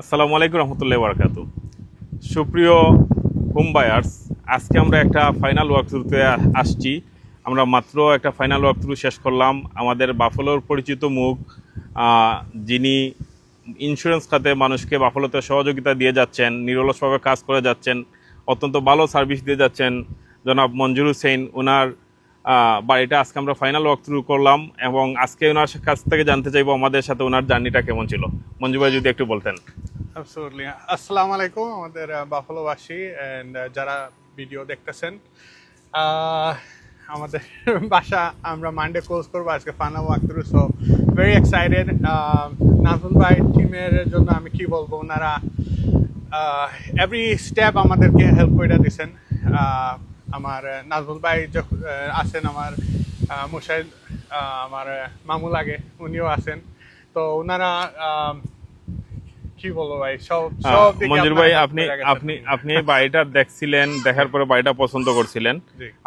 আসসালামু আলাইকুম রহমতুল্লাহি ওয়া বারাকাতুহু। সুপ্রিয় হোম বায়ার্স, আজকে আমরা একটা ফাইনাল ওয়াকথ্রুতে আসছি। আমরা মাত্র একটা ফাইনাল ওয়াকথ্রু শেষ করলাম। আমাদের বাফলোর পরিচিত মুখ, যিনি ইন্স্যুরেন্স খাতে মানুষকে বাফলোতে সহযোগিতা দিয়ে যাচ্ছেন, নিরলসভাবে কাজ করে যাচ্ছেন, অত্যন্ত ভালো সার্ভিস দিয়ে যাচ্ছেন, জনাব মঞ্জুর হোসেন। ওনার বাড়িটা আজকে আমরা ফাইনাল ওয়াকথ্রু করলাম এবং আজকে ওনার কাছ থেকে জানতে চাইবো আমাদের সাথে ওনার জার্নিটা কেমন ছিল। মঞ্জু ভাই যদি একটু বলতেন। Absolutely. আসসালামু আলাইকুম আমাদের বাফলোবাসী এন্ড যারা ভিডিও দেখতেছেন। আমাদের বাসা আমরা মানডে ক্লোজ করবো, আজকে final walkthrough, so very excited. Nazmul ভাই টিমের জন্য আমি কি বলবো, ওনারা এভরি স্টেপ আমাদেরকে হেল্প করে দিয়েছেন। আমার নাজমুল ভাই যখন আছেন, আমার মুশাহিদ, আমার মামু লাগে, উনিও আছেন। তো ওনারা কি বলবো ভাই, সব মঞ্জুর ভাই, আপনি আপনি আপনি বাড়িটা দেখছিলেন, দেখার পরে বাড়িটা পছন্দ করছিলেন।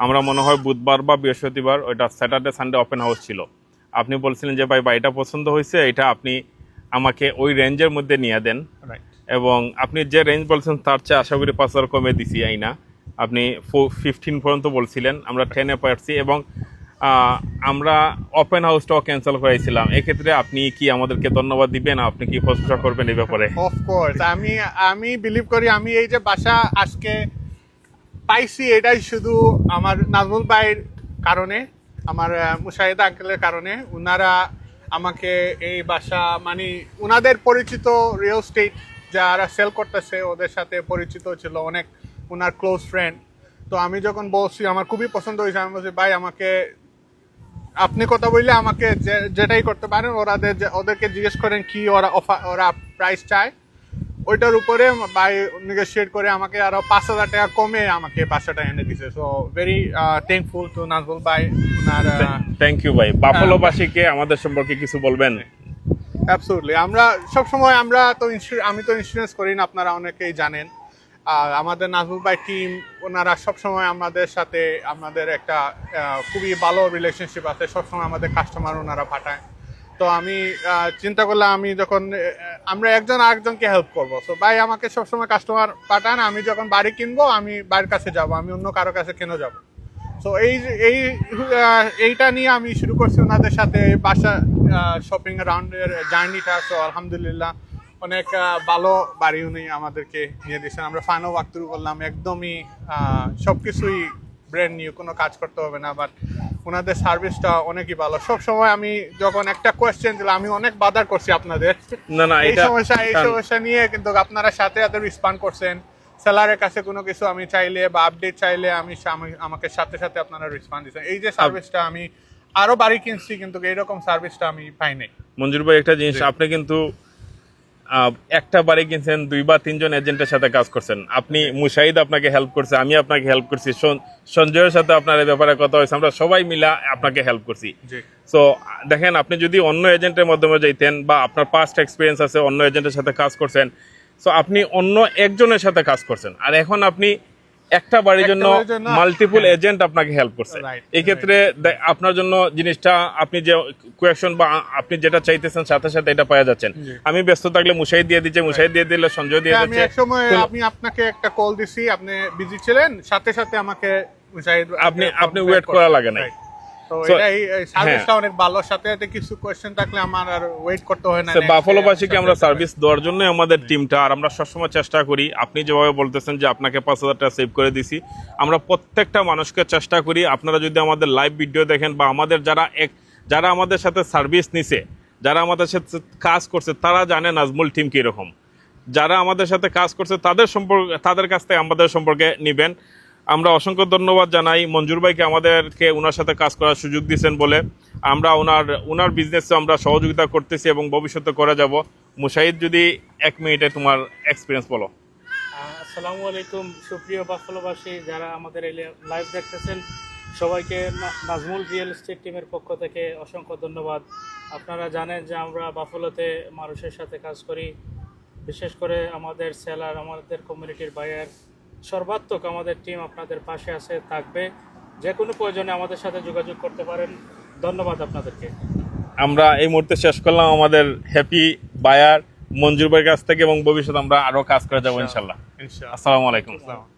আমরা মনে হয় বুধবার বা বৃহস্পতিবার, ওইটা স্যাটারডে সানডে ওপেন হাউস ছিল। আপনি বলছিলেন যে ভাই বাড়িটা পছন্দ হয়েছে, এটা আপনি আমাকে ওই রেঞ্জের মধ্যে নিয়ে দেন, এবং আপনি যে রেঞ্জ বলছেন তার চেয়ে আশা করি 5,000 কমে দিছি আইনা। আপনি 15 পর্যন্ত বলছিলেন, আমরা 10-এ পারছি, এবং আমরা ওপেন হাউসটাও ক্যান্সেল করাইছিলাম। এক্ষেত্রে আপনি কি আমাদেরকে ধন্যবাদ দিবেন, আপনি কি প্রশংসা করবেন এই ব্যাপারে? অফকোর্স, আমি বিলিভ করি আমি এই যে বাসা আজকে পাইছি, এটাই শুধু আমার নাজমুল ভাইয়ের কারণে, আমার মুশাহিদ আঙ্কেলের কারণে। উনারা আমাকে এই বাসা, মানে উনাদের পরিচিত রিয়েল এস্টেট যারা সেল করতেছে ওদের সাথে পরিচিত ছিল, অনেক উনার ক্লোজ ফ্রেন্ড। তো আমি যখন বলছি আমার খুবই পছন্দ হয়েছে, আমি বলছি ভাই আমাকে, আপনি কথা বললে আমাকে যেটাই করতে পারেন, ওদেরকে জিজ্ঞেস করেন কি ওরা প্রাইস চায়, ওইটার উপরে বাই নেগোশিয়েট করে আমাকে আরো 5,000 টাকা কমে আমাকে বাসাটা এনে দিছে। So very thankful to Nazmul ভাই। থ্যাংক ইউ ভাই। বাফলোবাসীকে আমাদের সম্পর্কে কিছু বলবেন? অ্যাবসলিউটলি। আমরা সবসময়, আমি তো ইন্স্যুরেন্স করি না, আপনারা অনেকেই জানেন। আর আমাদের নাজমুল ভাই টিম, ওনারা সবসময় আমাদের সাথে, আমাদের একটা খুবই ভালো রিলেশনশিপ আছে। সবসময় আমাদের কাস্টমার ওনারা পাঠায়। তো আমি চিন্তা করলাম, আমি যখন আমরা একজন আরেকজনকে হেল্প করবো, তো ভাই আমাকে সবসময় কাস্টমার পাঠান, আমি যখন বাড়ি কিনবো আমি বাড়ির কাছে যাব, আমি অন্য কারো কাছে কেন যাব। তো এইটা নিয়ে আমি শুরু করছি ওনাদের সাথে বাসা শপিং রাউন্ডের জার্নিটা। তো আলহামদুলিল্লাহ অনেক ভালো বাড়ি উনি আমাদেরকে নিয়ে দিয়েছেন। আমরা ফাইনাল ওয়াকথ্রু করলাম, একদমই সবকিছুই ব্র্যান্ড নিউ, কোনো কাজ করতে হবে না। বাট ওনাদের সার্ভিসটা অনেকই ভালো। সব সময় আমি যখন একটা কোয়েশ্চেন দিলাম, আমি অনেক বাধার করছি আপনাদের এই সমস্যা নিয়ে, কিন্তু আপনারা সাথে সাথে রেসপন্ড করছেন। সেলারের কাছে কোনো কিছু আমি চাইলে বা আপডেট চাইলে আমাকে সাথে সাথে আপনারা রেসপন্স দিচ্ছেন। এই যে সার্ভিসটা, আমি আরো বাড়ি কিনছি কিন্তু এইরকম সার্ভিসটা আমি পাই নাই। মঞ্জুর ভাই, একটা জিনিস, আপনি কিন্তু একটা বাড়ি কিনছেন, 2 বা 3 জন এজেন্টের সাথে কাজ করছেন। আপনি মুশাহিদ আপনাকে হেল্প করছে, আমি আপনাকে হেল্প করছি, সঞ্জয়ের সাথে আপনার এই ব্যাপারে কথা হয়েছে, আমরা সবাই মিলে আপনাকে হেল্প করছি। সো দেখেন, আপনি যদি অন্য এজেন্টের মাধ্যমে যাইতেন বা আপনার পাস্ট এক্সপিরিয়েন্স আছে, অন্য এজেন্টের সাথে কাজ করছেন, সো আপনি অন্য একজনের সাথে কাজ করছেন, আর এখন আপনি একটা বাড়ির জন্য মাল্টিপল এজেন্ট আপনাকে হেল্প করছে। এই ক্ষেত্রে আপনার জন্য জিনিসটা, আপনি যে কোয়েকশন বা আপনি যেটা চাইতেছেন সাথে সাথে এটা পাওয়া যাচ্ছেন। আমি ব্যস্ত থাকলে মুশাহিদ দিয়ে দিচ্ছে, মুশাহিদ দিয়ে দিলে সঞ্জয় দিয়ে দিচ্ছে। এক সময় আমি আপনাকে একটা কল দিছি, আপনি বিজি ছিলেন, সাথে সাথে আমাকে মুশাহিদ, আপনি ওয়েট করা লাগে না। তো এই সার্ভিসটা অনেক ভালো। সাথে সাথে কিছু কোশ্চেন থাকলে আমার আর ওয়েট করতে হয় না। বাফলোবাসীকে আমরা সার্ভিস দেওয়ার জন্য আমাদের টিমটা, আর আমরা সবসময় চেষ্টা করি, আপনি যেভাবে বলতেছেন যে আপনাকে 5,000 টাকা সেভ করে দিছি, আমরা প্রত্যেকটা মানুষকে চেষ্টা করি। আপনারা যদি আমাদের লাইভ ভিডিও দেখেন বা আমাদের যারা আমাদের সাথে সার্ভিস নিছে, যারা আমাদের সাথে কাজ করছে, তারা জানে নাজমুল টিম কীরকম। যারা আমাদের সাথে কাজ করছে তাদের কাছ থেকে আমাদের সম্পর্কে নিবেন। আমরা অসংখ্য ধন্যবাদ জানাই মঞ্জুর ভাইকে, আমাদেরকে ওনার সাথে কাজ করার সুযোগ দিয়েছেন বলে। আমরা ওনার বিজনেসে আমরা সহযোগিতা করতেছি এবং ভবিষ্যতে করে যাব। মুশাহিদ, যদি 1 মিনিটে তোমার এক্সপিরিয়েন্স বলো। আসসালামু আলাইকুম সুপ্রিয় বাফলোবাসী, যারা আমাদের এই লাইভ দেখতেছেন, সবাইকে নাজমুল রিয়েল এস্টেট টিমের পক্ষ থেকে অসংখ্য ধন্যবাদ। আপনারা জানেন যে আমরা বাফলোতে মানুষের সাথে কাজ করি, বিশেষ করে আমাদের সেলার, আমাদের কমিউনিটির বায়ার, সর্বাত্মক আমাদের টিম আপনাদের পাশে আছে, থাকবে। যে কোনো প্রয়োজনে আমাদের সাথে যোগাযোগ করতে পারেন। ধন্যবাদ আপনাদেরকে। আমরা এই মুহূর্তে শেষ করলাম আমাদের হ্যাপি বায়ার মঞ্জুর ভাইয়ের কাছ থেকে এবং ভবিষ্যতে আমরা আরো কাজ করে যাবো ইনশাল্লাহ। ইনশাআল্লাহ। আসসালামু আলাইকুম। আসসালাম।